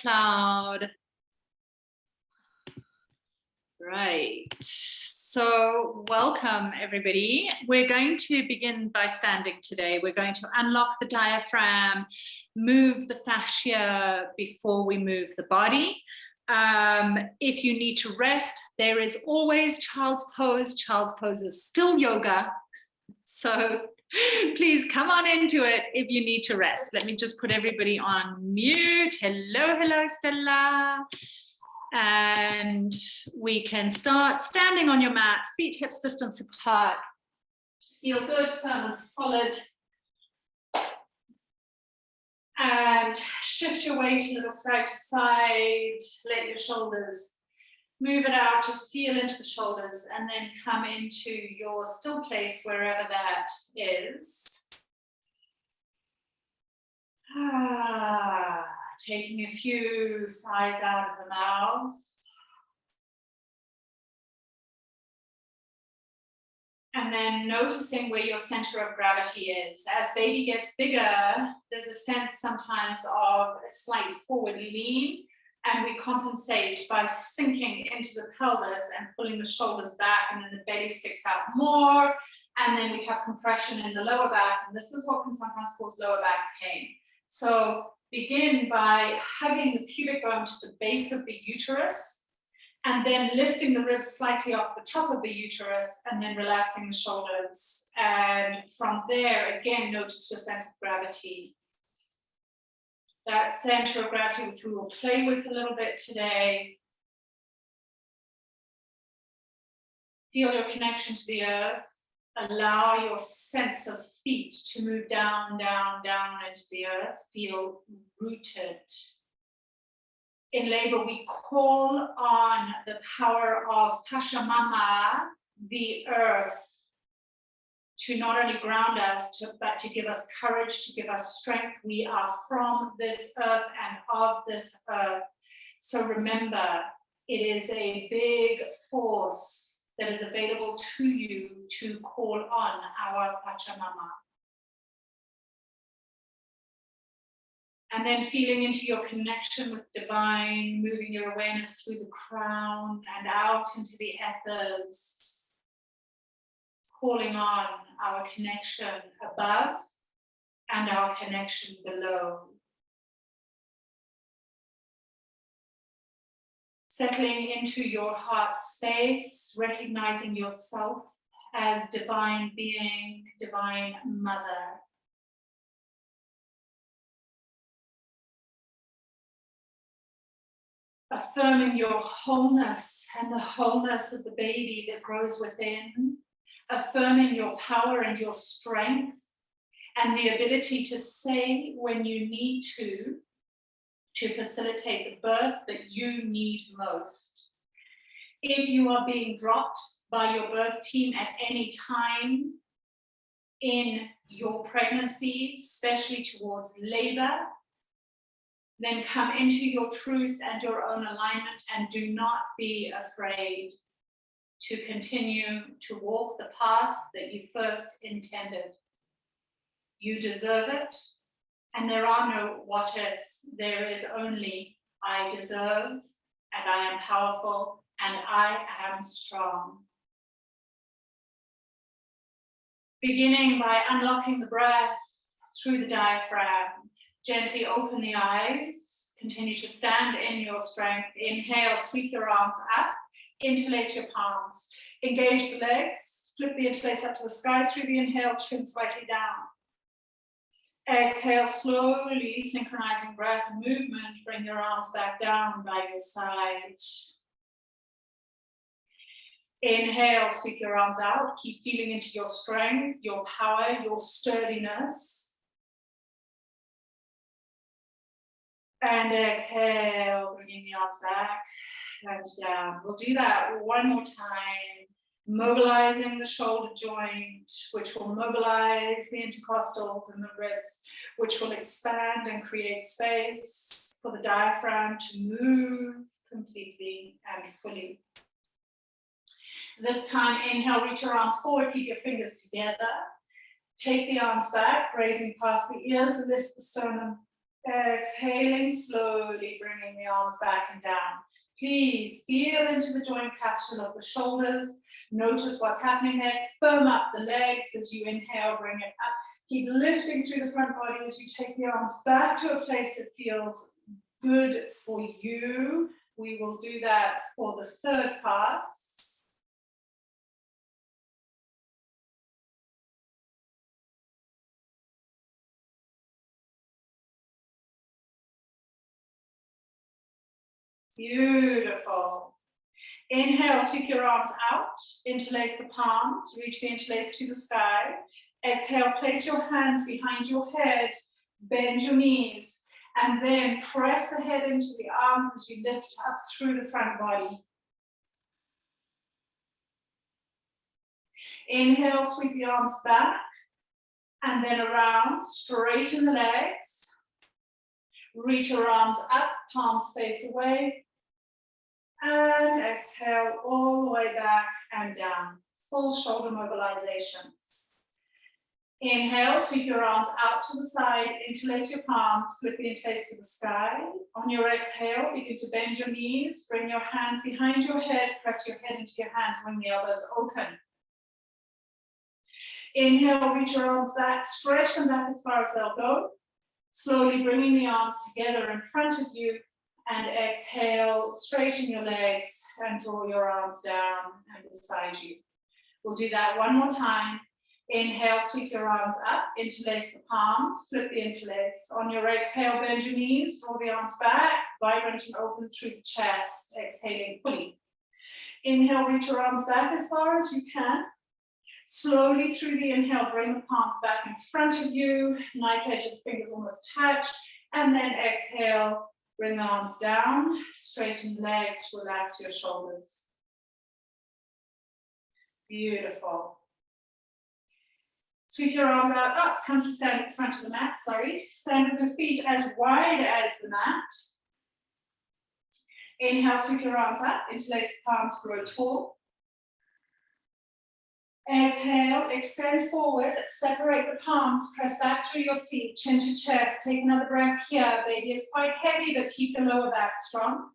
cloud. Right, so welcome everybody. We're going to begin by standing today. We're going to unlock the diaphragm, move the fascia before we move the body. If you need to rest, there is always child's pose. Child's pose is still yoga, so please come on into it if you need to rest. Let me just put everybody on mute. Hello, hello, Stella. And we can start standing on your mat, feet hips distance apart. Feel good, firm and solid. And shift your weight a little side to side. Let your shoulders move it out. Just feel into the shoulders and then come into your still place wherever that is. Taking a few sighs out of the mouth. And then noticing where your center of gravity is. As baby gets bigger, there's a sense sometimes of a slight forward lean, and we compensate by sinking into the pelvis and pulling the shoulders back, and then the belly sticks out more, and then we have compression in the lower back, and this is what can sometimes cause lower back pain. So begin by hugging the pubic bone to the base of the uterus, and then lifting the ribs slightly off the top of the uterus, and then relaxing the shoulders. And from there, again, notice your sense of gravity. That center of gravity, which we will play with a little bit today. Feel your connection to the earth. Allow your sense of feet to move down, down, down into the earth. Feel rooted. In labor, we call on the power of fascia mama, the earth, to not only ground us, but to give us courage, to give us strength. We are from this earth and of this earth. So remember, it is a big force that is available to you to call on our Pachamama. And then feeling into your connection with divine, moving your awareness through the crown and out into the ethers, calling on our connection above and our connection below. Settling into your heart space, recognizing yourself as divine being, divine mother. Affirming your wholeness and the wholeness of the baby that grows within. Affirming your power and your strength and the ability to say when you need to facilitate the birth that you need most. If you are being dropped by your birth team at any time in your pregnancy, especially towards labor, then come into your truth and your own alignment, and do not be afraid to continue to walk the path that you first intended. You deserve it. And there are no what ifs. There is only I deserve, and I am powerful, and I am strong. Beginning by unlocking the breath through the diaphragm. Gently open the eyes. Continue to stand in your strength. Inhale, sweep your arms up. Interlace your palms. Engage the legs. Flip the interlace up to the sky through the inhale, chin slightly down. Exhale, slowly synchronizing breath and movement. Bring your arms back down by your side. Inhale, sweep your arms out. Keep feeling into your strength, your power, your sturdiness. And exhale, bringing the arms back and down. We'll do that one more time. Mobilizing the shoulder joint, which will mobilize the intercostals and the ribs, which will expand and create space for the diaphragm to move completely and fully. This time, inhale, reach your arms forward, keep your fingers together. Take the arms back, raising past the ears, lift the sternum. Exhaling slowly, bringing the arms back and down. Please feel into the joint capsule of the shoulders. Notice what's happening there. Firm up the legs as you inhale, bring it up. Keep lifting through the front body as you take the arms back to a place that feels good for you. We will do that for the third pass. Beautiful. Inhale, sweep your arms out, interlace the palms, reach the interlace to the sky. Exhale, place your hands behind your head, bend your knees, and then press the head into the arms as you lift up through the front body. Inhale, sweep the arms back, and then around, straighten the legs. Reach your arms up, palms face away. And exhale all the way back and down. Full shoulder mobilizations. Inhale, sweep your arms out to the side, interlace your palms, flip the interlace to the sky. On your exhale, begin to bend your knees, bring your hands behind your head, press your head into your hands, wing the elbows open. Inhale, reach your arms back, stretch them back as far as they'll go. Slowly bringing the arms together in front of you, and exhale, straighten your legs and draw your arms down and beside you. We'll do that one more time. Inhale, sweep your arms up, interlace the palms, flip the interlace. On your exhale, bend your knees, draw the arms back, vibrant and open through the chest, exhaling fully. Inhale, reach your arms back as far as you can. Slowly through the inhale, bring the palms back in front of you, knife edge of the fingers almost touch, and then exhale, bring the arms down, straighten the legs, relax your shoulders. Beautiful. Sweep your arms out, up, come to stand in front of the mat, Stand with your feet as wide as the mat. Inhale, sweep your arms up, interlace the palms, grow tall. Exhale, extend forward, separate the palms, press back through your seat, chin to chest, take another breath here. Baby is quite heavy, but keep the lower back strong.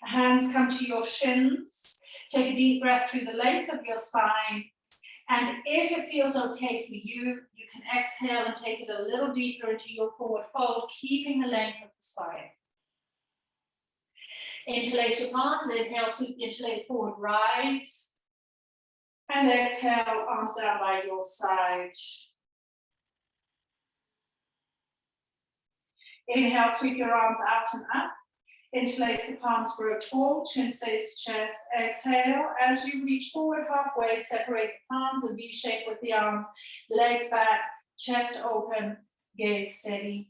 Hands come to your shins. Take a deep breath through the length of your spine. And if it feels okay for you, you can exhale and take it a little deeper into your forward fold, keeping the length of the spine. Interlace your palms, inhale, sweep the interlace forward, rise. And exhale, arms down by your side. Inhale, sweep your arms out and up. Interlace the palms, grow tall, chin stays to chest. Exhale, as you reach forward halfway, separate the palms and V-shape with the arms, legs back, chest open, gaze steady.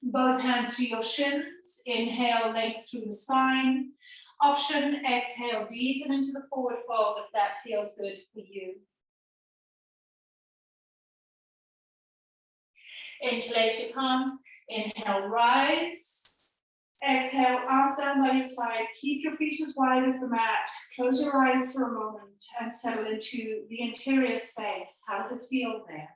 Both hands to your shins. Inhale, length through the spine. Option, exhale, deepen into the forward fold if that feels good for you. Interlace your palms. Inhale, rise. Exhale, arms down by your side. Keep your feet as wide as the mat. Close your eyes for a moment and settle into the interior space. How does it feel there?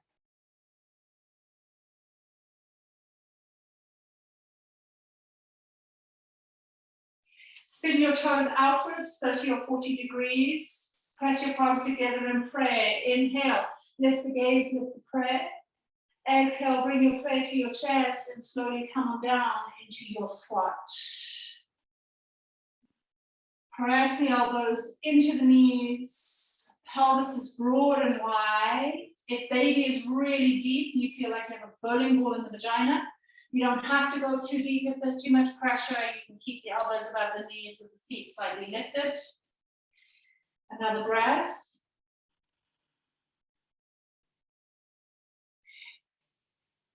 Spin your toes outwards, 30 or 40 degrees. Press your palms together in prayer. Inhale, lift the gaze, lift the prayer. Exhale, bring your prayer to your chest and slowly come down into your squat. Press the elbows into the knees. Pelvis is broad and wide. If baby is really deep, you feel like you have a bowling ball in the vagina. You don't have to go too deep if there's too much pressure. You can keep the elbows above the knees with the feet slightly lifted. Another breath.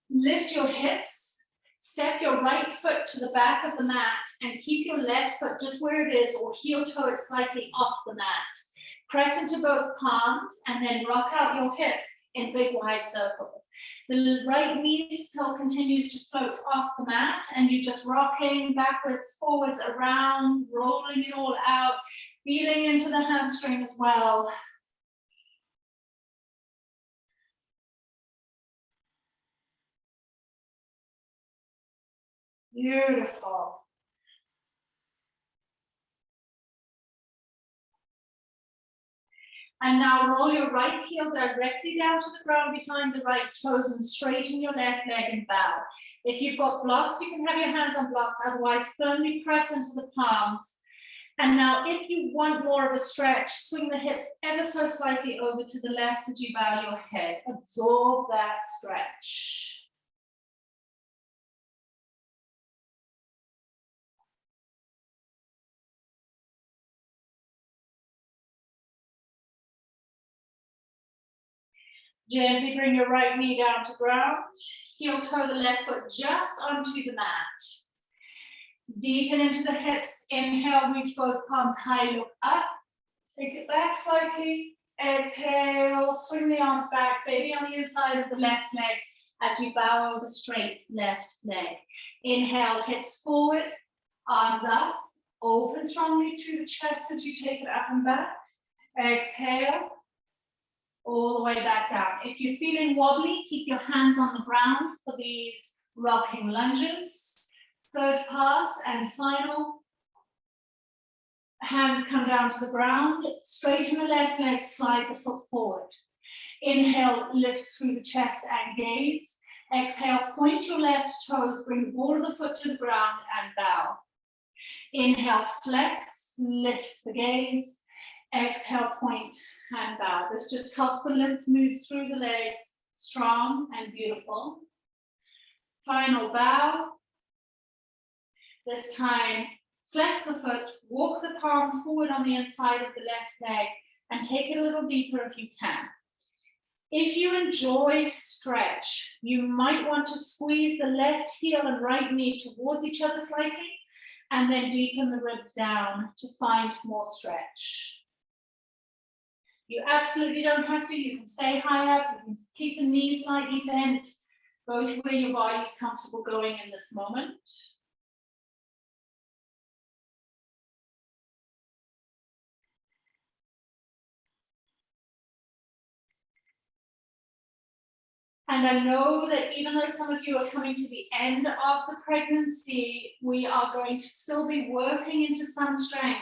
Lift your hips. Step your right foot to the back of the mat and keep your left foot just where it is or heel toe it slightly off the mat. Press into both palms and then rock out your hips in big wide circles. The right knee still continues to float off the mat and you're just rocking backwards, forwards, around, rolling it all out, feeling into the hamstring as well. Beautiful. And now roll your right heel directly down to the ground behind the right toes and straighten your left leg and bow. If you've got blocks, you can have your hands on blocks, otherwise firmly press into the palms. And now if you want more of a stretch, swing the hips ever so slightly over to the left as you bow your head. Absorb that stretch. Gently bring your right knee down to ground. Heel toe the left foot just onto the mat. Deepen into the hips. Inhale, reach both palms high, look up. Take it back slightly. Exhale, swing the arms back, baby on the inside of the left leg as you bow over straight left leg. Inhale, hips forward, arms up. Open strongly through the chest as you take it up and back. Exhale. All the way back down. If you're feeling wobbly, keep your hands on the ground for these rocking lunges. Third pass and final. Hands come down to the ground. Straighten the left leg, slide the foot forward. Inhale, lift through the chest and gaze. Exhale, point your left toes, bring the ball of the foot to the ground and bow. Inhale, flex, lift the gaze. Exhale, point and bow. This just helps the lymph move through the legs, strong and beautiful. Final bow. This time, flex the foot, walk the palms forward on the inside of the left leg, and take it a little deeper if you can. If you enjoy stretch, you might want to squeeze the left heel and right knee towards each other slightly, and then deepen the ribs down to find more stretch. You absolutely don't have to. You can stay high up. You can keep the knees slightly bent. Go to where your body's comfortable going in this moment. And I know that even though some of you are coming to the end of the pregnancy, we are going to still be working into some strength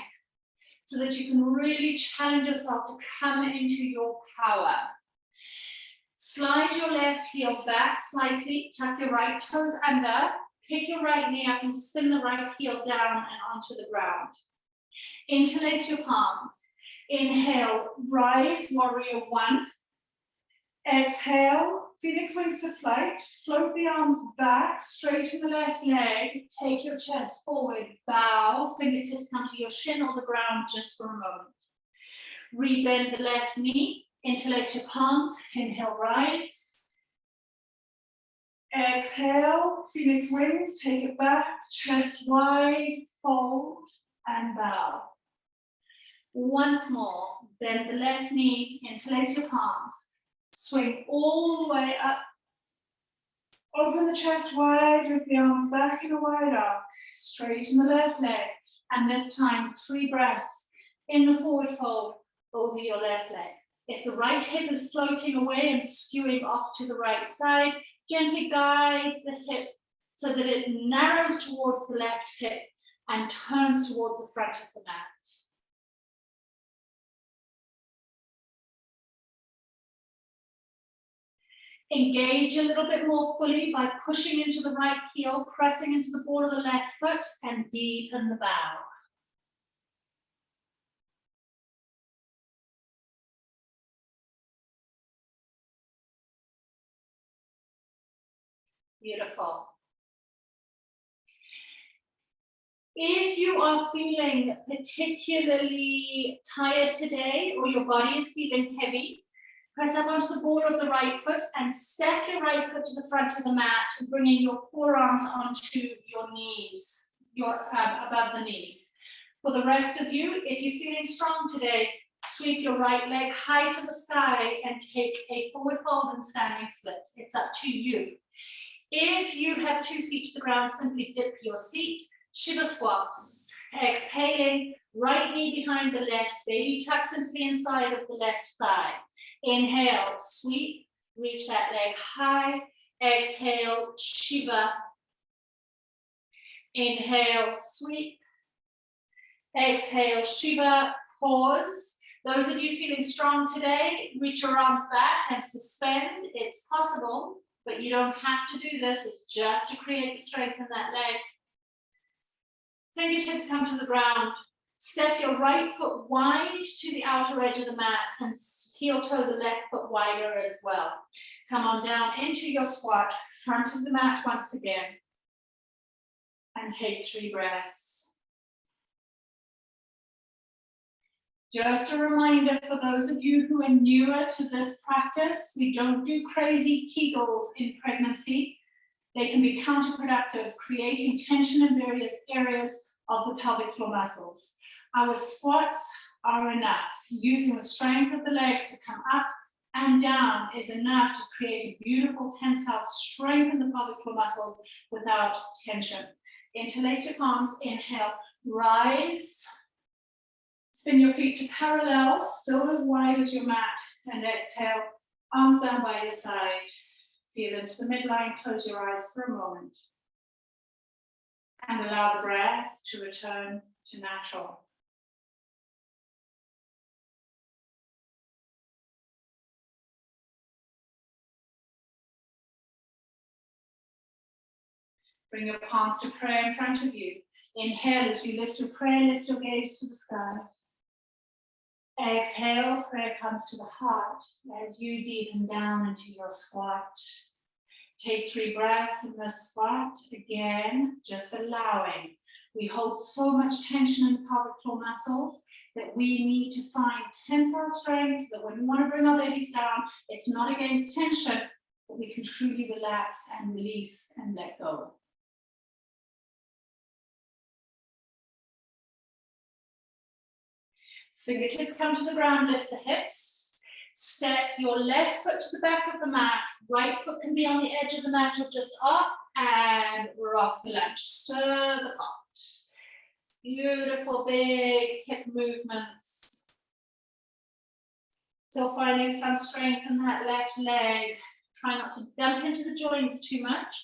so that you can really challenge yourself to come into your power. Slide your left heel back slightly, tuck your right toes under, pick your right knee up and spin the right heel down and onto the ground. Interlace your palms. Inhale, rise, warrior one. Exhale, phoenix wings to flight. Float the arms back, straighten the left leg, take your chest forward, bow, fingertips come to your shin or the ground just for a moment. Rebend the left knee, interlace your palms, inhale, rise. Exhale, phoenix wings, take it back, chest wide, fold, and bow. Once more, bend the left knee, interlace your palms, swing all the way up, open the chest wide with the arms back in a wide arc, straighten the left leg, and this time 3 breaths in the forward fold over your left leg. If the right hip is floating away and skewing off to the right side, gently guide the hip so that it narrows towards the left hip and turns towards the front of the mat. Engage a little bit more fully by pushing into the right heel, pressing into the ball of the left foot, and deepen the bow. Beautiful. If you are feeling particularly tired today or your body is feeling heavy, press up onto the ball of the right foot and step your right foot to the front of the mat, bringing your forearms onto your knees, above the knees. For the rest of you, if you're feeling strong today, sweep your right leg high to the sky and take a forward fold and standing splits. It's up to you. If you have 2 feet to the ground, simply dip your seat. Shiva squats. Exhaling, right knee behind the left, baby tucks into the inside of the left thigh. Inhale, sweep, reach that leg high. Exhale, Shiva. Inhale, sweep. Exhale, Shiva, pause. Those of you feeling strong today, reach your arms back and suspend. It's possible, but you don't have to do this. It's just to create the strength in that leg. Fingertips come to the ground. Step your right foot wide to the outer edge of the mat and heel toe the left foot wider as well. Come on down into your squat, front of the mat once again. And take 3 breaths. Just a reminder for those of you who are newer to this practice, we don't do crazy Kegels in pregnancy. They can be counterproductive, creating tension in various areas of the pelvic floor muscles. Our squats are enough. Using the strength of the legs to come up and down is enough to create a beautiful tensile strength in the pelvic floor muscles without tension. Interlace your palms, inhale, rise. Spin your feet to parallel, still as wide as your mat, and exhale, arms down by your side. Feel into the midline, close your eyes for a moment. And allow the breath to return to natural. Bring your palms to prayer in front of you. Inhale as you lift your prayer, lift your gaze to the sky. Exhale, prayer comes to the heart as you deepen down into your squat. Take 3 breaths in the squat. Again, just allowing. We hold so much tension in the pelvic floor muscles that we need to find tensile strength so that when we want to bring our babies down, it's not against tension, but we can truly relax and release and let go. Fingertips come to the ground, lift the hips. Step your left foot to the back of the mat. Right foot can be on the edge of the mat or just off, and rock the lunge. Stir the pot. Beautiful big hip movements. Still finding some strength in that left leg. Try not to dump into the joints too much.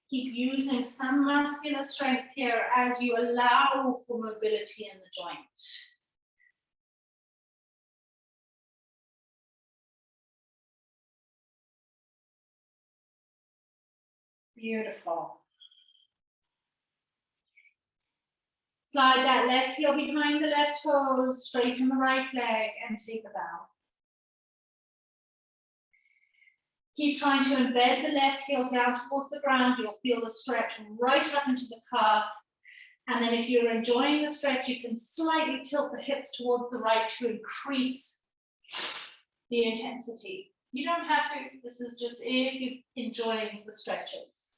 Keep using some muscular strength here as you allow for mobility in the joint. Beautiful. Slide that left heel behind the left toes, straighten the right leg, and take a bow. Keep trying to embed the left heel down towards the ground. You'll feel the stretch right up into the calf. And then if you're enjoying the stretch, you can slightly tilt the hips towards the right to increase the intensity. You don't have to, this is just if you're enjoying the stretches.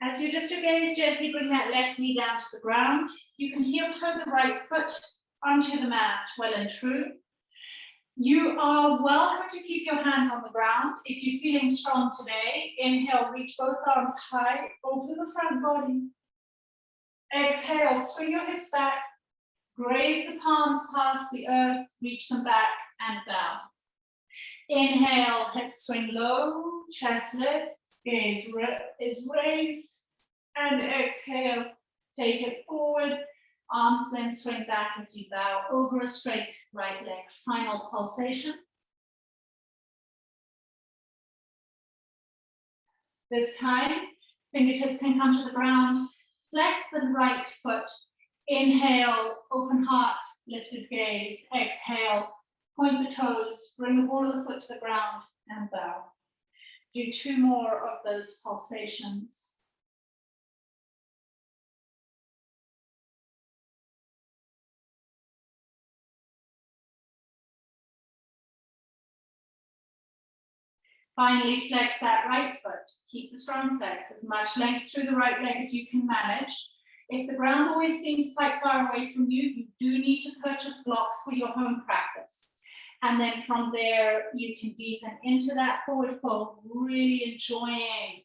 As you lift your gaze, gently bring that left knee down to the ground. You can heel toe the right foot onto the mat, well and true. You are welcome to keep your hands on the ground. If you're feeling strong today, inhale, reach both arms high, open the front body. Exhale, swing your hips back, graze the palms past the earth, reach them back and bow. Inhale, hips swing low, chest lifts, gaze is raised, and exhale, take it forward, arms then swing back as you bow over a straight right leg. Final pulsation. This time, fingertips can come to the ground, flex the right foot, inhale, open heart, lifted gaze, exhale, point the toes, bring the ball of the foot to the ground and bow. Do 2 more of those pulsations. Finally, flex that right foot. Keep the strong flex, as much length through the right leg as you can manage. If the ground always seems quite far away from you, you do need to purchase blocks for your home practice. And then from there, you can deepen into that forward fold, really enjoying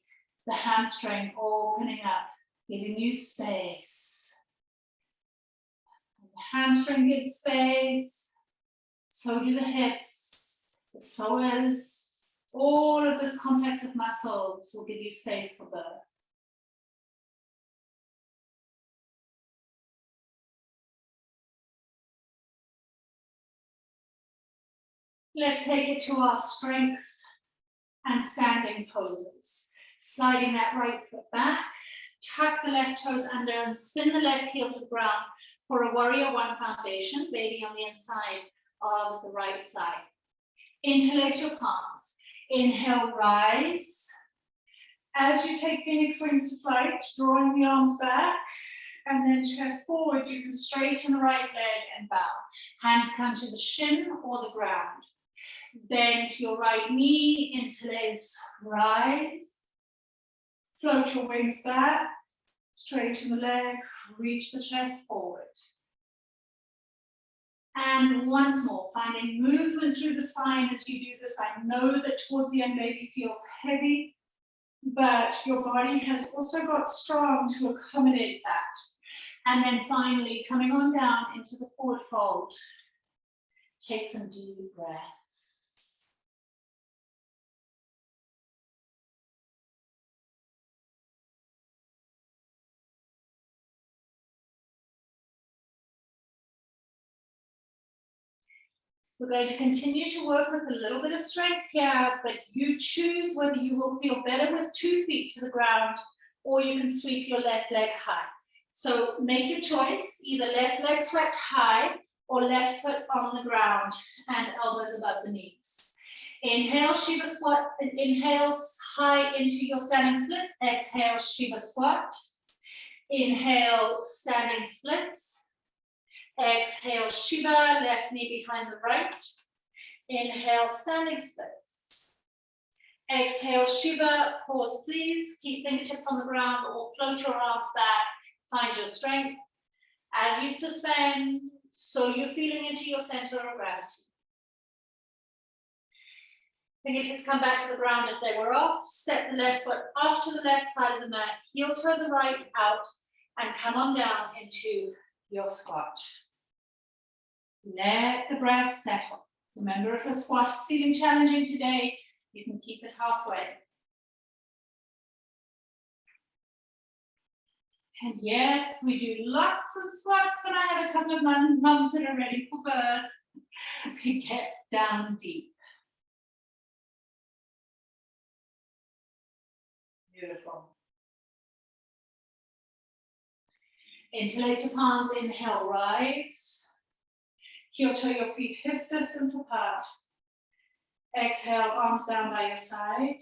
the hamstring opening up, giving you space. And the hamstring gives space. So do the hips, the psoas. All of this complex of muscles will give you space for birth. Let's take it to our strength and standing poses. Sliding that right foot back, tuck the left toes under and spin the left heel to the ground for a warrior one foundation, baby on the inside of the right thigh. Interlace your palms. Inhale, rise. As you take Phoenix wings to flight, drawing the arms back, and then chest forward, you can straighten the right leg and bow. Hands come to the shin or the ground. Bend your right knee, interlace, rise. Float your wings back, straighten the leg, reach the chest forward. And once more, finding movement through the spine as you do this. I know that towards the end, baby feels heavy, but your body has also got strong to accommodate that. And then finally, coming on down into the forward fold. Take some deep breaths. We're going to continue to work with a little bit of strength here, but you choose whether you will feel better with 2 feet to the ground, or you can sweep your left leg high. So make your choice, either left leg swept high or left foot on the ground and elbows above the knees. Inhale, Shiva squat. Inhale high into your standing split. Exhale, Shiva squat. Inhale, standing splits. Exhale, Shiva, left knee behind the right. Inhale, standing splits. Exhale, Shiva, pause please. Keep fingertips on the ground or float your arms back. Find your strength. As you suspend, so you're feeling into your center of gravity. Fingertips come back to the ground if they were off. Step the left foot off to the left side of the mat. Heel toe the right out and come on down into your squat. Let the breath settle. Remember, if a squat is feeling challenging today, you can keep it halfway. And yes, we do lots of squats when I have a couple of mums that are ready for birth. We get down deep. Beautiful. Interlace your palms, inhale, rise. Heel toe your feet hips distance apart. Exhale, arms down by your side.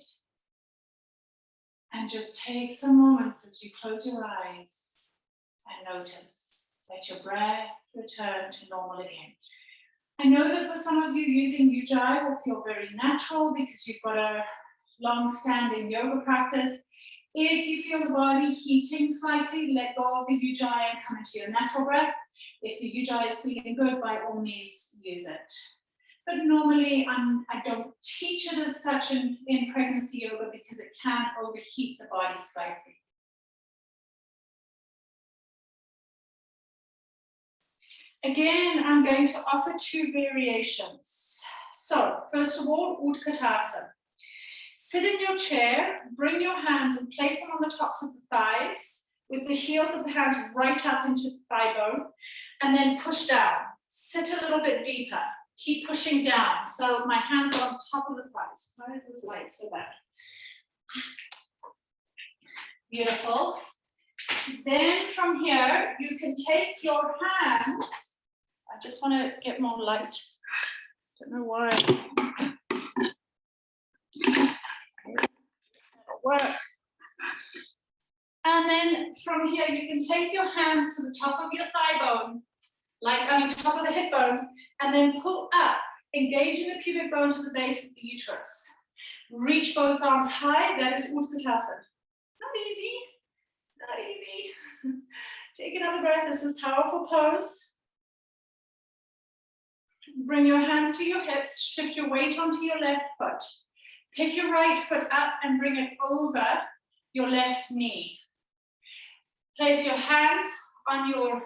And just take some moments as you close your eyes and notice. Let your breath return to normal again. I know that for some of you, using Ujjayi will feel very natural because you've got a long-standing yoga practice. If you feel the body heating slightly, let go of the Ujjayi and come into your natural breath. If the Ujjayi is feeling good, by all means, use it. But normally, I don't teach it as such in pregnancy yoga because it can overheat the body slightly. Again, I'm going to offer 2 variations. So, first of all, Utkatasana. Sit in your chair, bring your hands and place them on the tops of the thighs, with the heels of the hands right up into the thigh bone, and then push down. Sit a little bit deeper. Keep pushing down. So my hands are on top of the thighs. Why is this light so bad? Beautiful. Then from here, you can take your hands. I just want to get more light. Don't know why. That'll work. And then from here, you can take your hands to the top of your thigh bone, top of the hip bones, and then pull up, engaging the pubic bone to the base of the uterus. Reach both arms high, that is Utkatasana. Not easy, not easy. Take another breath, this is powerful pose. Bring your hands to your hips, shift your weight onto your left foot. Pick your right foot up and bring it over your left knee. Place your hands on your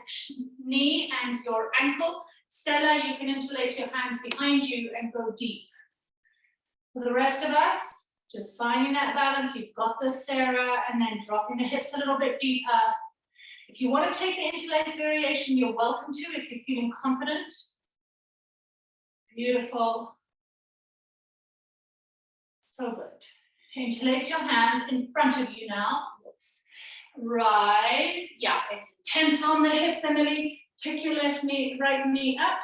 knee and your ankle. Stella, you can interlace your hands behind you and go deep. For the rest of us, just finding that balance. You've got this, Sarah, and then dropping the hips a little bit deeper. If you want to take the interlace variation, you're welcome to if you're feeling confident. Beautiful. So good. Interlace your hands in front of you now. Whoops. Rise. Yeah, it's tense on the hips, Emily. Pick your left knee, right knee up.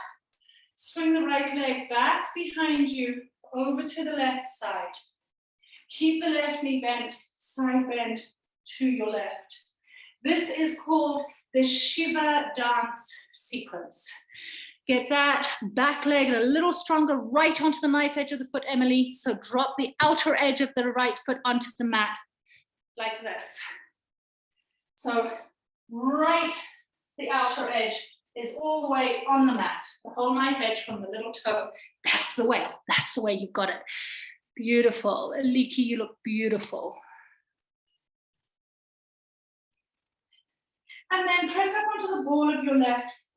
Swing the right leg back behind you, over to the left side. Keep the left knee bent, side bend to your left. This is called the Shiva dance sequence. Get that back leg a little stronger right onto the knife edge of the foot, Emily. So drop the outer edge of the right foot onto the mat, like this. So right, the outer edge is all the way on the mat, the whole knife edge from the little toe. That's the way you've got it. Beautiful. Aliki, you look beautiful. And then press up onto the ball of your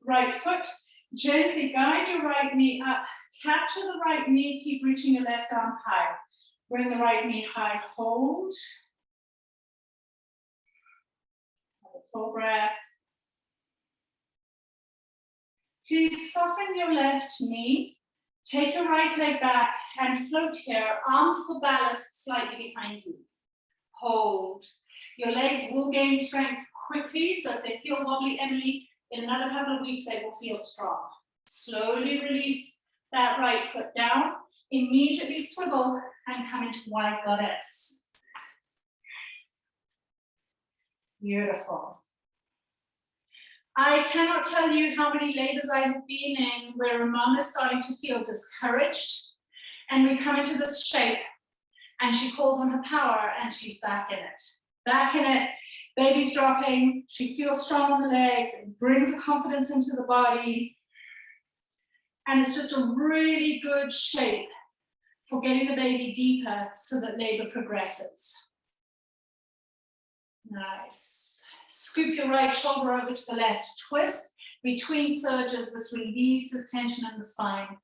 right foot. Gently guide your right knee up. Capture the right knee. Keep reaching your left arm high. Bring the right knee high. Hold. Have a full breath. Please soften your left knee. Take your right leg back and float here. Arms for ballast slightly behind you. Hold. Your legs will gain strength quickly, so if they feel wobbly, Emily, in another couple of weeks, they will feel strong. Slowly release that right foot down. Immediately swivel and come into wide goddess. Beautiful. I cannot tell you how many labors I've been in where a mom is starting to feel discouraged, and we come into this shape and she calls on her power and she's back in it. Back in it, baby's dropping, she feels strong on the legs, it brings a confidence into the body. And it's just a really good shape for getting the baby deeper so that labor progresses. Nice. Scoop your right shoulder over to the left, twist. Between surges, this releases tension in the spine.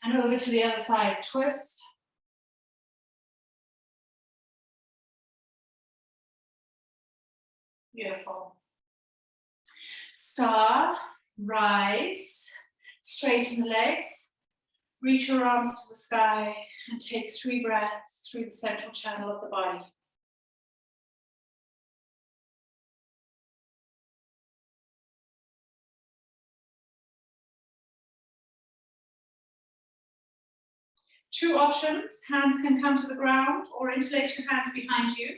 And over to the other side, twist. Beautiful. Star, rise, straighten the legs, reach your arms to the sky, and take 3 breaths through the central channel of the body. Two options, hands can come to the ground or interlace your hands behind you,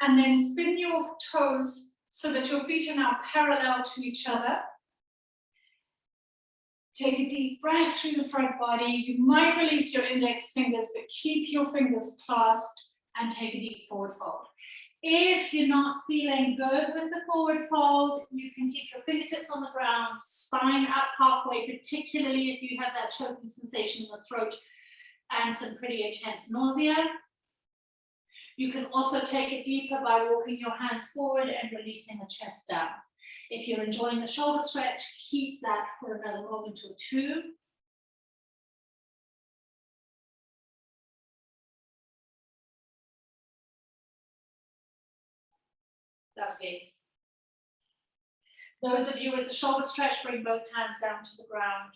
and then spin your toes so that your feet are now parallel to each other. Take a deep breath through the front body. You might release your index fingers, but keep your fingers clasped and take a deep forward fold. If you're not feeling good with the forward fold, you can keep your fingertips on the ground, spine up halfway, particularly if you have that choking sensation in the throat and some pretty intense nausea. You can also take it deeper by walking your hands forward and releasing the chest down. If you're enjoying the shoulder stretch, keep that for another moment or two. Lovely. Those of you with the shoulder stretch, bring both hands down to the ground.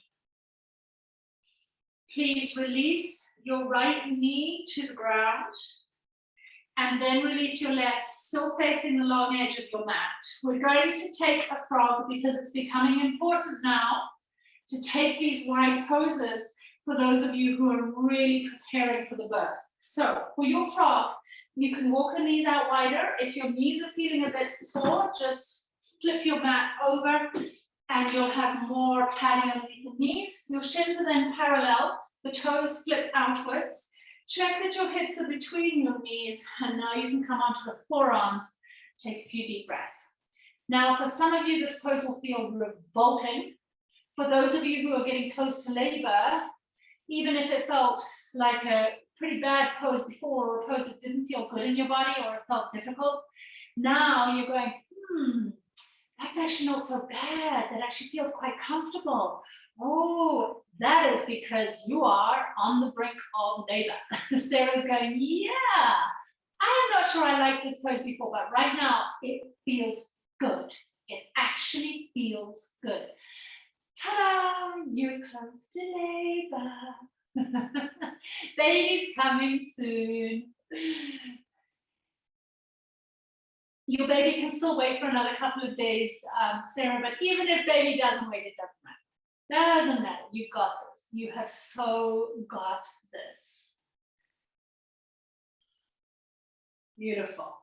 Please release your right knee to the ground. And then release your left, still facing the long edge of your mat. We're going to take a frog because it's becoming important now to take these wide poses for those of you who are really preparing for the birth. So for your frog, you can walk the knees out wider. If your knees are feeling a bit sore, just flip your mat over and you'll have more padding underneath the knees. Your shins are then parallel, the toes flip outwards. Check that your hips are between your knees, and now you can come onto the forearms. Take a few deep breaths. Now, for some of you, this pose will feel revolting. For those of you who are getting close to labor, even if it felt like a pretty bad pose before, or a pose that didn't feel good in your body, or it felt difficult, Now you're going, that's actually not so bad. That actually feels quite comfortable. Oh, that is because you are on the brink of labor. Sarah's going, yeah, I am not sure I liked this pose before, but right now it feels good. It actually feels good. Ta-da, you're close to labor. Baby's coming soon. Your baby can still wait for another couple of days, Sarah, but even if baby doesn't wait, it doesn't matter. Doesn't matter. You've got this. You have so got this. Beautiful.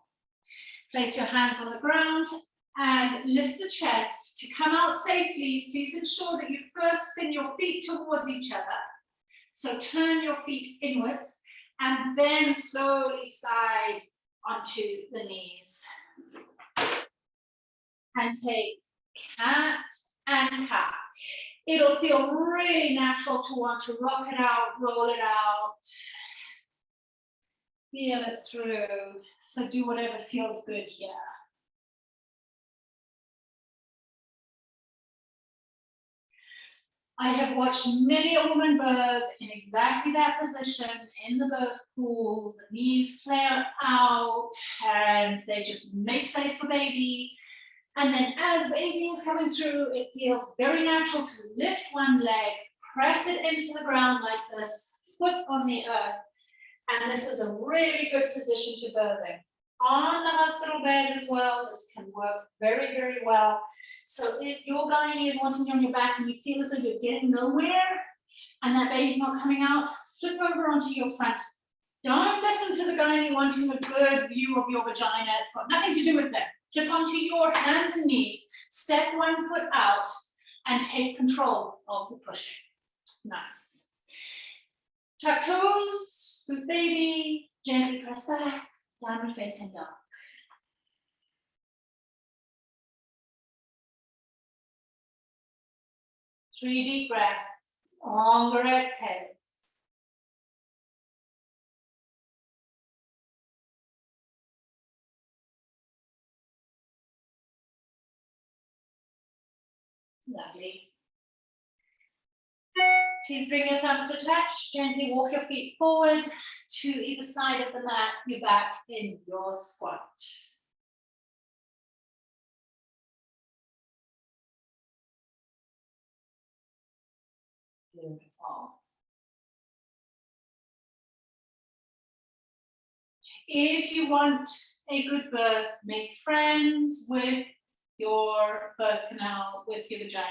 Place your hands on the ground and lift the chest. To come out safely, please ensure that you first spin your feet towards each other. So turn your feet inwards and then slowly slide onto the knees. And take cat and cow. It'll feel really natural to want to rock it out, roll it out. Feel it through. So do whatever feels good here. I have watched many a woman birth in exactly that position in the birth pool. The knees flare out and they just make space for baby. And then as baby is coming through, it feels very natural to lift one leg, press it into the ground like this, foot on the earth. And this is a really good position to birthing. On the hospital bed as well, this can work very, very well. So if your gynae is wanting you on your back and you feel as though you're getting nowhere and that baby's not coming out, flip over onto your front. Don't listen to the gynae wanting a good view of your vagina. It's got nothing to do with that. Flip onto your hands and knees, step one foot out, and take control of the pushing. Nice. Tuck toes, scoop baby, gently press back, downward facing dog. 3 deep breaths, longer exhales. Lovely. Please bring your thumbs to touch. Gently walk your feet forward to either side of the mat, your back in your squat. Beautiful. If you want a good birth, make friends with your birth canal, with your vagina.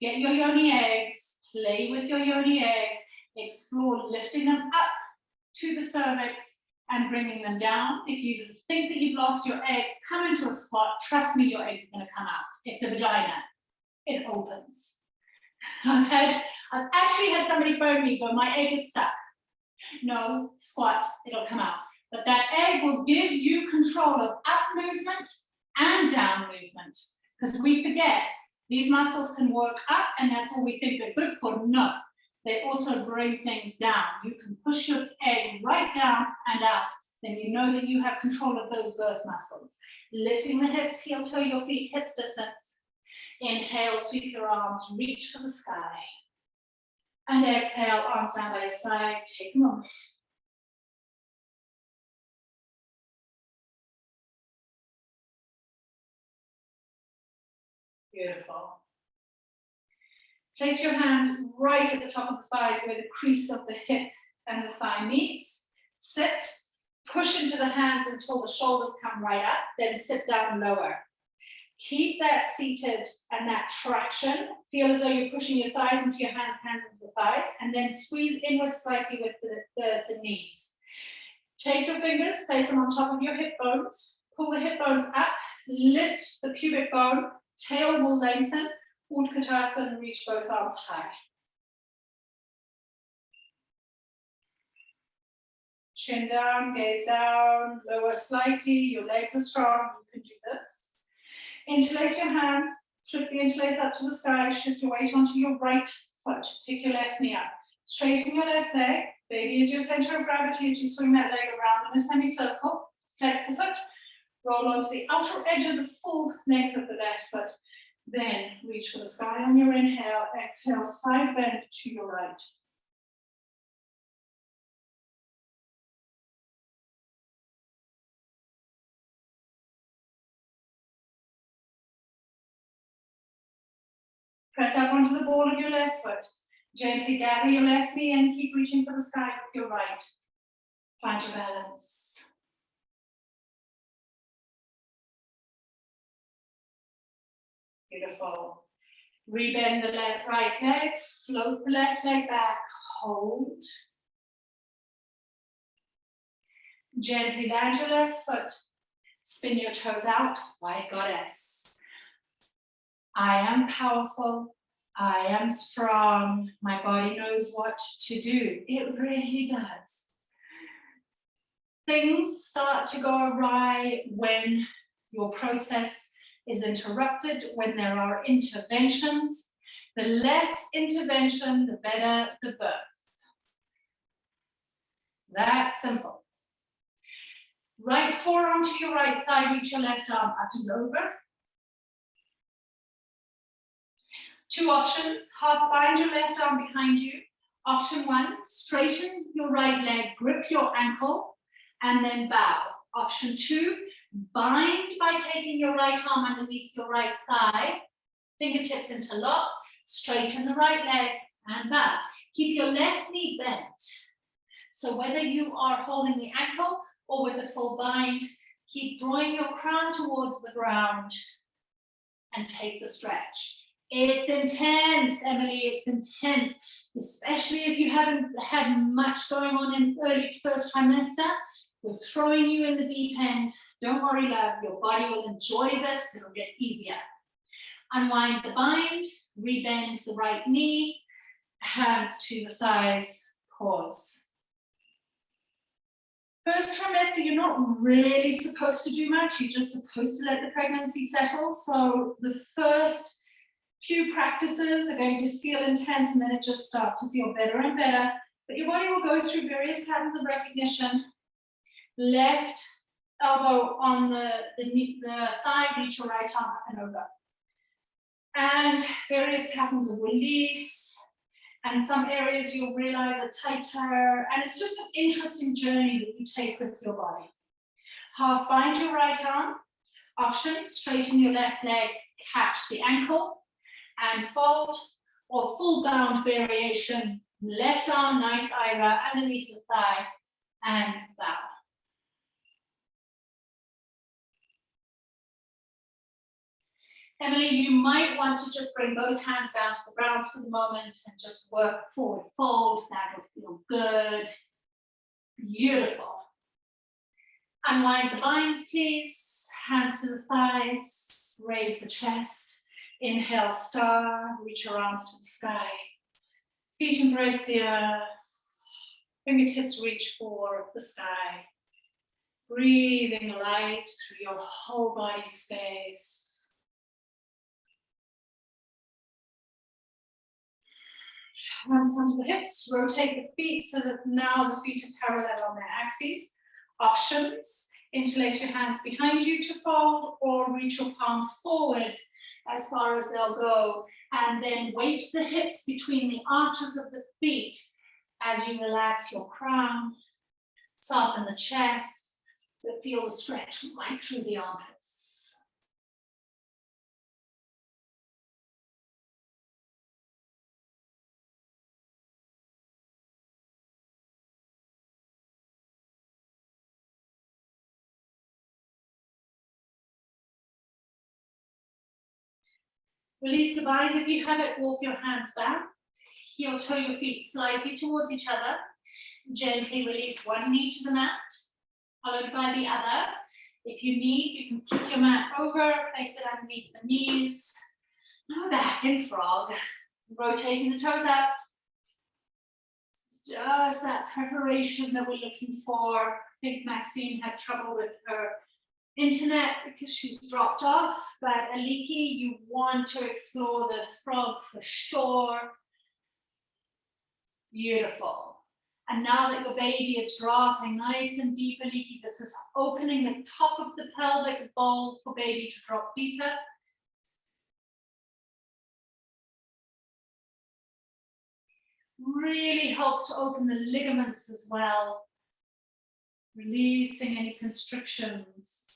Get your yoni eggs, play with your yoni eggs, explore lifting them up to the cervix and bringing them down. If you think that you've lost your egg, come into a squat. Trust me, your egg's going to come out. It's a vagina. It opens. I've actually had somebody phone me, but my egg is stuck. No, squat, it'll come out. But that egg will give you control of up movement and down movement. Because we forget, these muscles can work up and that's all we think they're good for. No, they also bring things down. You can push your egg right down and out. Then you know that you have control of those birth muscles. Lifting the hips, heel toe your feet, hips distance. Inhale, sweep your arms, reach for the sky. And exhale, arms down by your side, take a moment. Beautiful. Place your hands right at the top of the thighs where the crease of the hip and the thigh meets. Sit, push into the hands until the shoulders come right up, then sit down lower. Keep that seated and that traction. Feel as though you're pushing your thighs into your hands, hands into the thighs, and then squeeze inward slightly with the knees. Take your fingers, place them on top of your hip bones, pull the hip bones up, lift the pubic bone, tail will lengthen, Utkatasana, and reach both arms high. Chin down, gaze down, lower slightly, your legs are strong, you can do this. Interlace your hands, flip the interlace up to the sky, shift your weight onto your right foot, pick your left knee up. Straighten your left leg, baby is your center of gravity as you swing that leg around in a semicircle. Flex the foot, Roll onto the outer edge of the full length of the left foot. Then reach for the sky on your inhale. Exhale, side bend to your right. Press up onto the ball of your left foot. Gently gather your left knee and keep reaching for the sky with your right. Find your balance. Beautiful. Rebend the right leg, float the left leg back, hold. Gently land your left foot, spin your toes out, white goddess. I am powerful, I am strong, my body knows what to do. It really does. Things start to go awry when your process is interrupted, when there are interventions. The less intervention, the better the birth. That's simple. Right forearm to your right thigh, reach your left arm up and over. Two options, half bind your left arm behind you. Option one, straighten your right leg, grip your ankle, and then bow. Option two, bind by taking your right arm underneath your right thigh, fingertips interlock, straighten the right leg, and bow. Keep your left knee bent. So whether you are holding the ankle or with a full bind, keep drawing your crown towards the ground and take the stretch. It's intense, Emily, it's intense, especially if you haven't had much going on in early first trimester. We're throwing you in the deep end. Don't worry, love, your body will enjoy this, it'll get easier. Unwind the bind, rebend the right knee, hands to the thighs, pause. First trimester, you're not really supposed to do much. You're just supposed to let the pregnancy settle. So the first few practices are going to feel intense, and then it just starts to feel better and better. But your body will go through various patterns of recognition. Left elbow on the thigh, reach your right arm up and over. And various patterns of release. And some areas you'll realize are tighter, and it's just an interesting journey that you take with your body. Half bind your right arm. Option, straighten your left leg, catch the ankle, and fold, or full bound variation, left arm, nice ira, underneath the thigh, and bow. Emily, you might want to just bring both hands down to the ground for the moment and just work forward fold. That will feel good. Beautiful. Unwind the binds, please. Hands to the thighs. Raise the chest. Inhale, star. Reach your arms to the sky. Feet embrace the earth. Fingertips reach for the sky. Breathing light through your whole body space. Hands onto the hips, rotate the feet so that now the feet are parallel on their axes. Options, interlace your hands behind you to fold, or reach your palms forward as far as they'll go, and then weight the hips between the arches of the feet as you relax your crown, soften the chest, but feel the stretch right through the armpits. Release the bind if you have it, walk your hands back. Heel toe your feet slightly towards each other. Gently release one knee to the mat, followed by the other. If you need, you can flip your mat over, place it underneath the knees. Now back in frog, rotating the toes up. Just that preparation that we're looking for. I think Maxine had trouble with her internet because she's dropped off, but Aliki, you want to explore this frog for sure. Beautiful. And now that your baby is dropping nice and deep and leaky, this is opening the top of the pelvic bowl for baby to drop deeper. Really helps to open the ligaments as well, releasing any constrictions.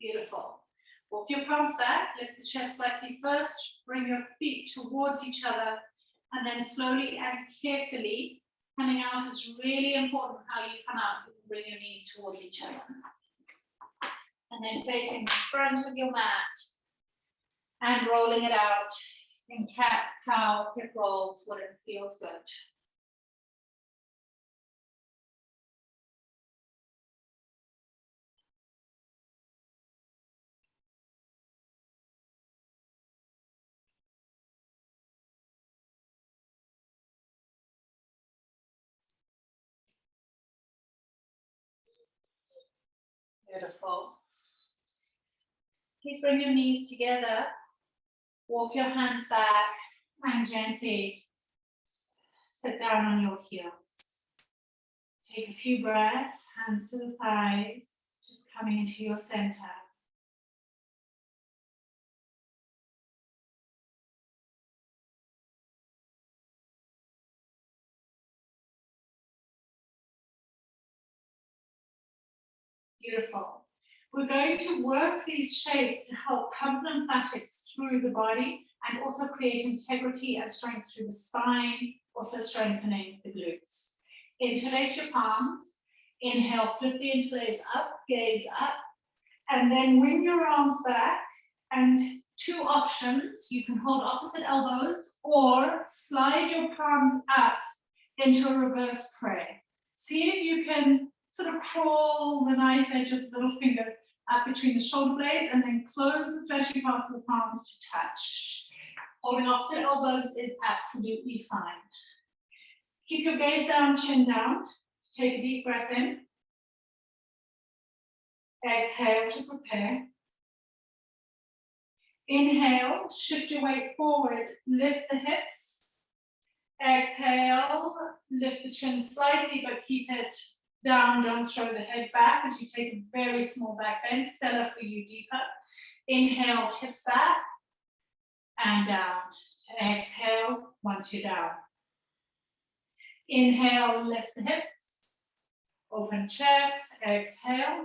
Beautiful. Walk your palms back, lift the chest slightly first, bring your feet towards each other, and then slowly and carefully, coming out is really important how you come out. You can bring your knees towards each other. And then facing the front of your mat and rolling it out in cat, cow, hip rolls, whatever feels good. Beautiful. Please bring your knees together. Walk your hands back and gently sit down on your heels. Take a few breaths, hands to the thighs, just coming into your center. Beautiful. We're going to work these shapes to help pump lymphatics through the body and also create integrity and strength through the spine, also strengthening the glutes. Interlace your palms. Inhale, flip the interlace up, gaze up, and then wing your arms back. And two options, you can hold opposite elbows or slide your palms up into a reverse prayer. See if you can sort of crawl the knife edge of the little fingers up between the shoulder blades and then close the fleshy parts of the palms to touch. Holding opposite elbows is absolutely fine. Keep your gaze down, chin down. Take a deep breath in. Exhale to prepare. Inhale, shift your weight forward, lift the hips. Exhale, lift the chin slightly, but keep it down. Don't throw the head back as you take a very small back bend. Stella for you deeper. Inhale, hips back and down. Exhale, once you're down. Inhale, lift the hips. Open chest, exhale.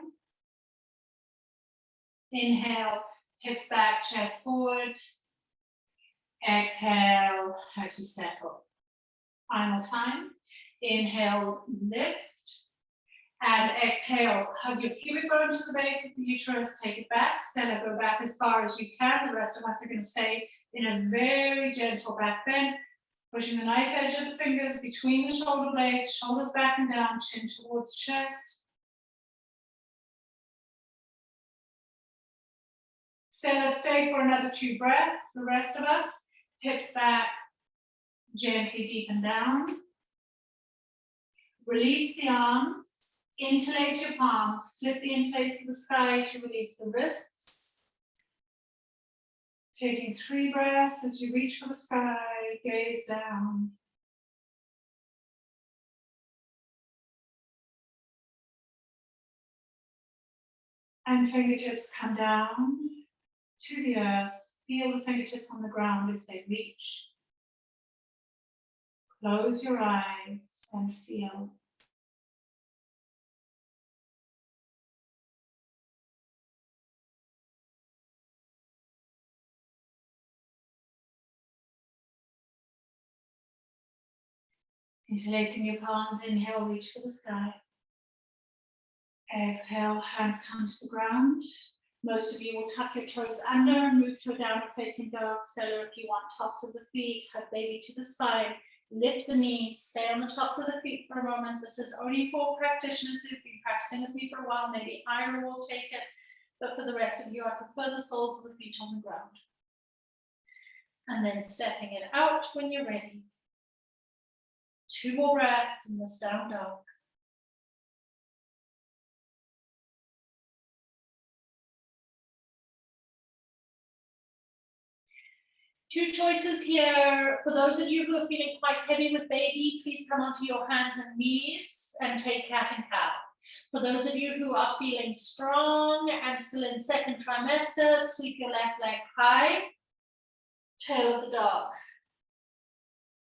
Inhale, hips back, chest forward. Exhale as you settle. Final time. Inhale, lift. And exhale, hug your pubic bone to the base of the uterus. Take it back. Stella, go back as far as you can. The rest of us are going to stay in a very gentle back bend. Pushing the knife edge of the fingers between the shoulder blades. Shoulders back and down. Chin towards chest. Stella, stay for another 2 breaths. The rest of us, hips back, gently deepen down. Release the arms, interlace your palms, flip the interlace to the sky to release the wrists. Taking 3 breaths as you reach for the sky, gaze down. And fingertips come down to the earth. Feel the fingertips on the ground if they reach. Close your eyes and feel. Interlacing your palms, inhale, reach for the sky. Exhale, hands come to the ground. Most of you will tuck your toes under and move to a downward facing dog. Stella, if you want, tops of the feet, hug baby to the spine. Lift the knees, stay on the tops of the feet for a moment. This is only for practitioners who've been practicing with me for a while. Maybe Ira will take it, but for the rest of you, I prefer the soles of the feet on the ground. And then stepping it out when you're ready. 2 more breaths in this down dog. Two choices here. For those of you who are feeling quite heavy with baby, please come onto your hands and knees and take cat and cow. For those of you who are feeling strong and still in second trimester, sweep your left leg high, tail of the dog.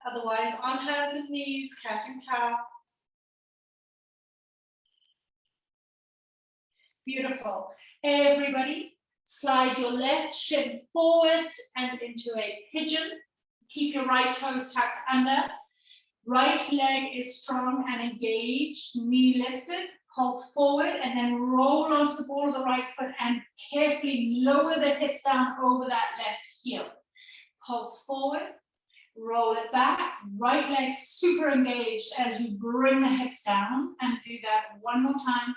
Otherwise, on hands and knees, cat and cow. Beautiful. Everybody, slide your left shin forward and into a pigeon. Keep your right toes tucked under. Right leg is strong and engaged, knee lifted, pulse forward, and then roll onto the ball of the right foot and carefully lower the hips down over that left heel. Pulse forward, roll it back, right leg super engaged as you bring the hips down, and do that one more time.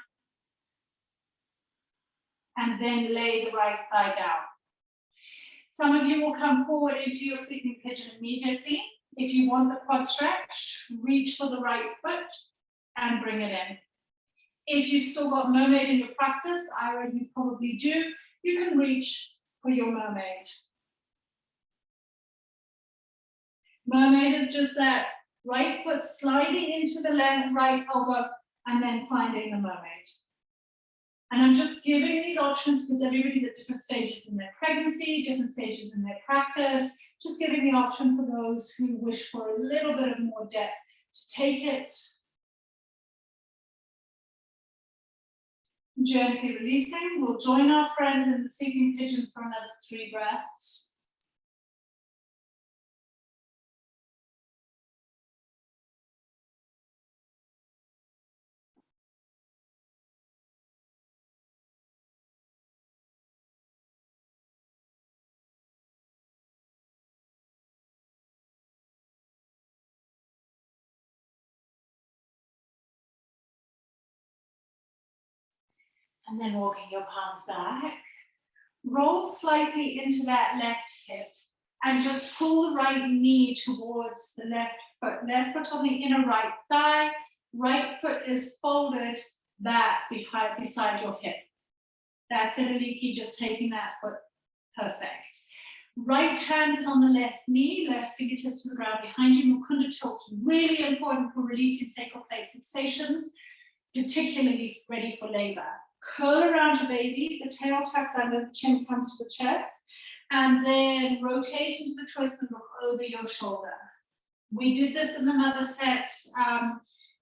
And then lay the right thigh down. Some of you will come forward into your sleeping pigeon immediately. If you want the quad stretch, reach for the right foot and bring it in. If you've still got mermaid in your practice, I reckon you probably do, you can reach for your mermaid. Mermaid is just that right foot sliding into the left, right elbow, and then finding the mermaid. And I'm just giving these options because everybody's at different stages in their pregnancy, different stages in their practice, just giving the option for those who wish for a little bit of more depth to take it. Gently releasing. We'll join our friends in the sleeping pigeon for another 3 breaths. And then walking your palms back. Roll slightly into that left hip and just pull the right knee towards the left foot. Left foot on the inner right thigh. Right foot is folded back beside your hip. That's it, Aliki, just taking that foot. Perfect. Right hand is on the left knee, left fingertips to the ground behind you. Mukunda tilt's really important for releasing sacral plate fixations, particularly ready for labor. Curl around your baby, the tail tucks under, the chin comes to the chest, and then rotate into the twist and look over your shoulder. We did this in the mother set,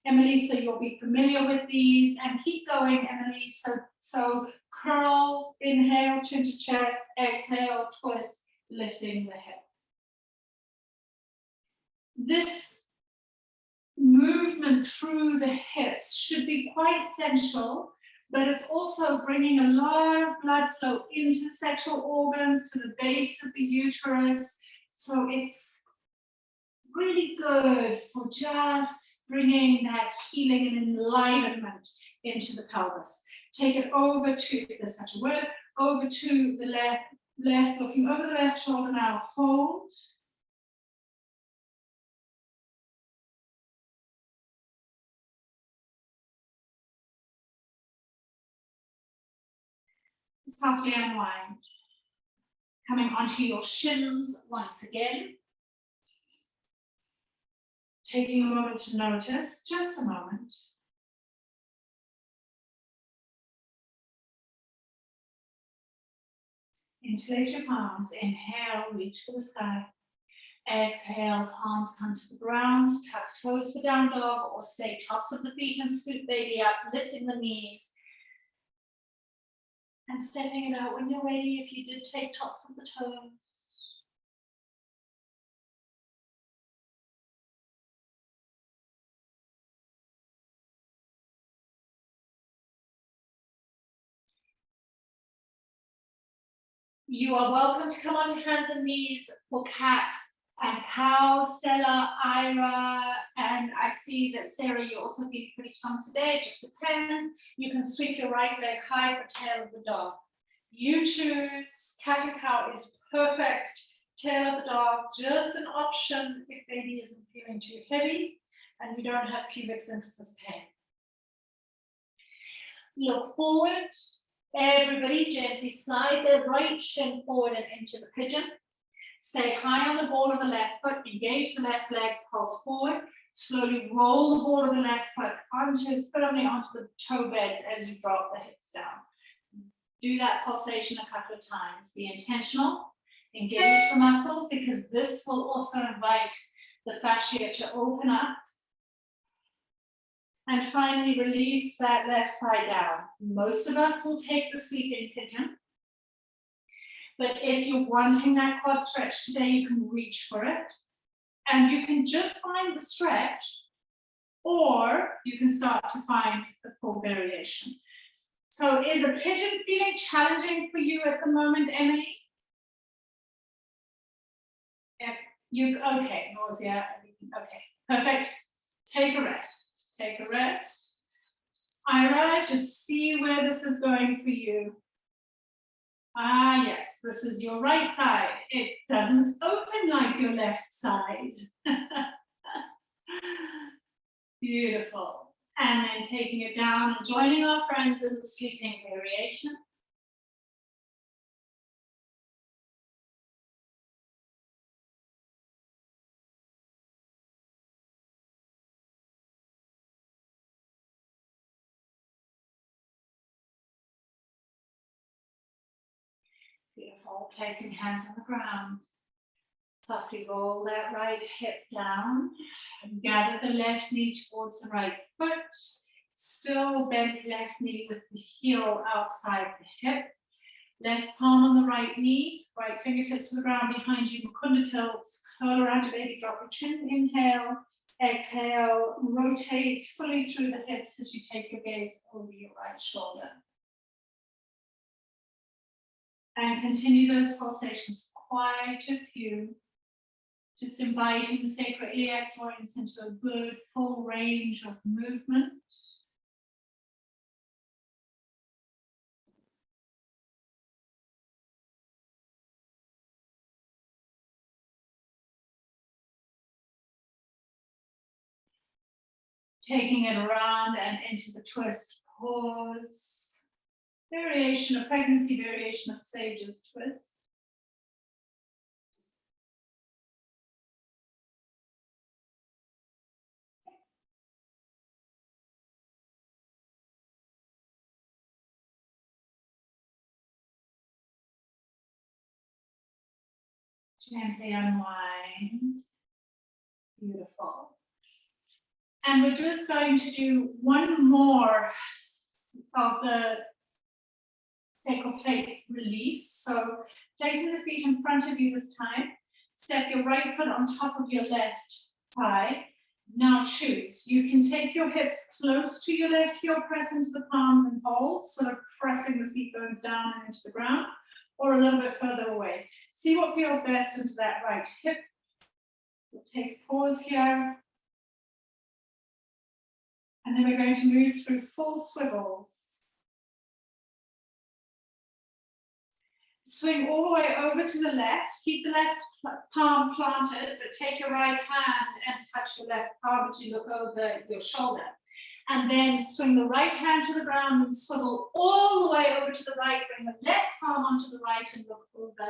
Emily, so you'll be familiar with these, and keep going, Emily. So curl, inhale, chin to chest, exhale, twist, lifting the hip. This movement through the hips should be quite sensual, but it's also bringing a lot of blood flow into the sexual organs, to the base of the uterus. So it's really good for just bringing that healing and enlivenment into the pelvis. Take it over to, there's such a word, over to the left, looking over the left shoulder now, hold. Softly unwind. Coming onto your shins once again. Taking a moment to notice, just a moment. Interlace your palms. Inhale, reach for the sky. Exhale, palms come to the ground. Tuck toes for down dog, or stay tops of the feet and scoot baby up, lifting the knees. And stepping it out when you're ready, if you did take tops of the toes. You are welcome to come onto hands and knees for cat and cow, Stella, Ira, and I see that Sarah, you also feel pretty strong today. It just depends. You can sweep your right leg high for tail of the dog. You choose. Cat and cow is perfect tail of the dog, just an option if baby isn't feeling too heavy and you don't have pubic symphysis pain. Look forward. Everybody gently slide their right shin forward and into the pigeon. Stay high on the ball of the left foot, engage the left leg, pulse forward. Slowly roll the ball of the left foot firmly onto the toe beds as you drop the hips down. Do that pulsation a couple of times. Be intentional, engage the muscles, because this will also invite the fascia to open up. And finally, release that left thigh down. Most of us will take the sleeping pigeon. But if you're wanting that quad stretch today, you can reach for it. And you can just find the stretch, or you can start to find the full variation. So is a pigeon feeling challenging for you at the moment, Emily? Okay, nausea, okay, perfect. Take a rest, take a rest. Ira, just see where this is going for you. Ah, yes, this is your right side. It doesn't open like your left side. Beautiful. And then taking it down and joining our friends in the sleeping variation. Beautiful. Placing hands on the ground. Softly roll that right hip down and gather the left knee towards the right foot. Still bend left knee with the heel outside the hip. Left palm on the right knee, right fingertips to the ground behind you. Mukunda tilts, curl around your baby, drop your chin, inhale, exhale, rotate fully through the hips as you take your gaze over your right shoulder. And continue those pulsations, quite a few. Just inviting the sacroiliac joints into a good full range of movement. Taking it around and into the twist, pause. Variation of pregnancy, variation of sage's twist. Gently unwind. Beautiful. And we're just going to do one more of the sacral plate release. So placing the feet in front of you this time. Step your right foot on top of your left thigh. Now choose. You can take your hips close to your left heel, press into the palms and hold, sort of pressing the seat bones down and into the ground, or a little bit further away. See what feels best into that right hip. We'll take a pause here. And then we're going to move through full swivels. Swing all the way over to the left. Keep the left palm planted, but take your right hand and touch your left palm as you look over your shoulder. And then swing the right hand to the ground and swivel all the way over to the right. Bring the left palm onto the right and look over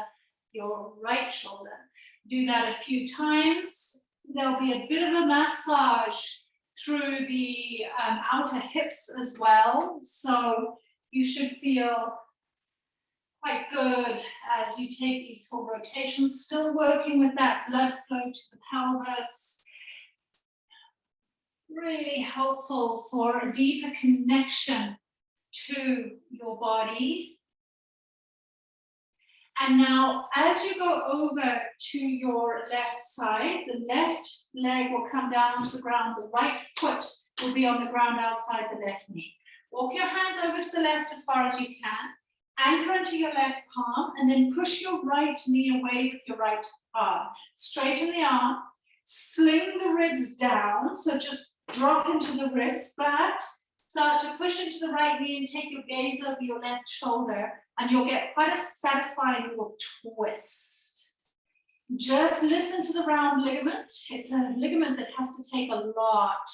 your right shoulder. Do that a few times. There'll be a bit of a massage through the outer hips as well. So you should feel quite good as you take these full rotations, still working with that blood flow to the pelvis. Really helpful for a deeper connection to your body. And now, as you go over to your left side, the left leg will come down to the ground, the right foot will be on the ground outside the left knee. Walk your hands over to the left as far as you can. Anchor into your left palm and then push your right knee away with your right arm. Straighten the arm, sling the ribs down, so just drop into the ribs, but start to push into the right knee and take your gaze over your left shoulder, and you'll get quite a satisfying little twist. Just listen to the round ligament. It's a ligament that has to take a lot.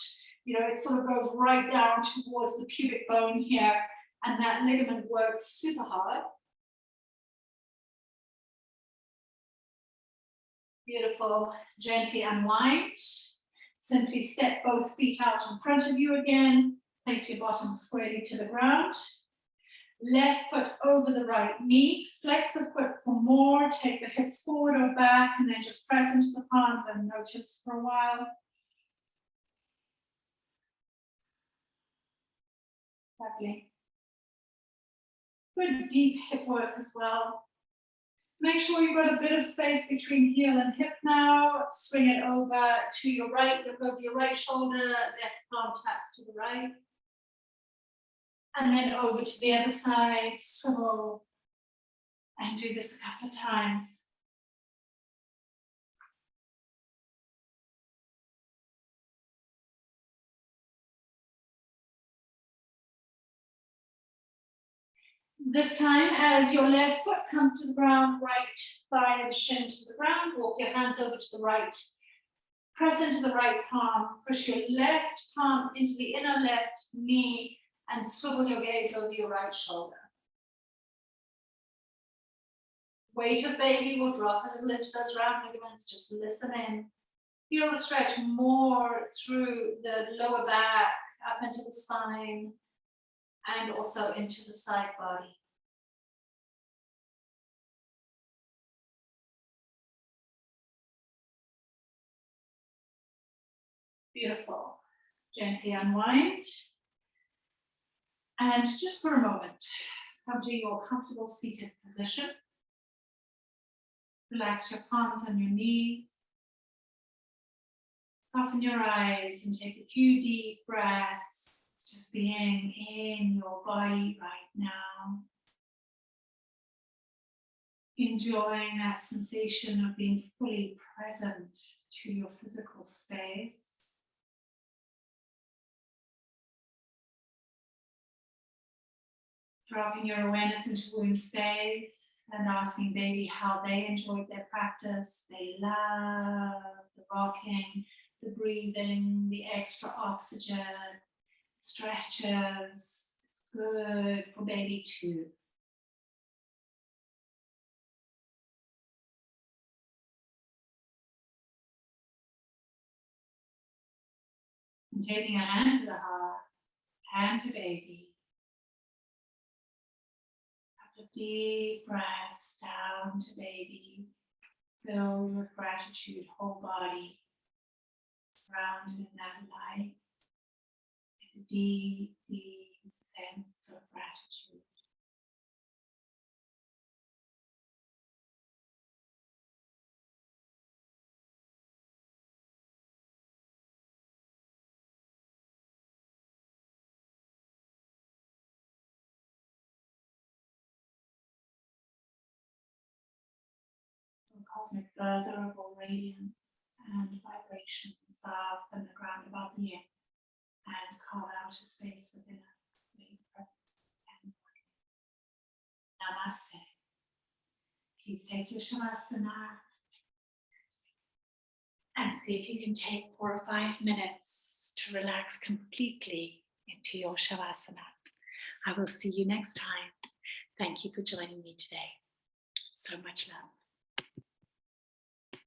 You know, it sort of goes right down towards the pubic bone here, and that ligament works super hard. Beautiful. Gently unwind. Simply step both feet out in front of you again. Place your bottom squarely to the ground. Left foot over the right knee. Flex the foot for more. Take the hips forward or back, and then just press into the palms and notice for a while. Lovely. Good deep hip work as well. Make sure you've got a bit of space between heel and hip now. Swing it over to your right. Look over your right shoulder. Left palm taps to the right. And then over to the other side. Swivel. And do this a couple of times. This time, as your left foot comes to the ground, right thigh and shin to the ground, walk your hands over to the right. Press into the right palm, push your left palm into the inner left knee, and swivel your gaze over your right shoulder. Weight of baby will drop a little into those round ligaments, just listen in. Feel the stretch more through the lower back, up into the spine, and also into the side body. Beautiful. Gently unwind. And just for a moment, come to your comfortable seated position. Relax your palms on your knees. Soften your eyes and take a few deep breaths, just being in your body right now. Enjoying that sensation of being fully present to your physical space. Dropping your awareness into womb space and asking baby how they enjoyed their practice. They love the rocking, the breathing, the extra oxygen, stretches. It's good for baby too. And taking a hand to the heart, hand to baby. Couple of deep breaths down to baby, filled with gratitude, whole body, surrounded in that light. A deep, deep sense of gratitude. Cosmic further of all radiance and vibration soften the ground above the earth and carve out a space within us. May presence and Namaste. Please take your Shavasana and see if you can take 4 or 5 minutes to relax completely into your Shavasana. I will see you next time. Thank you for joining me today. So much love.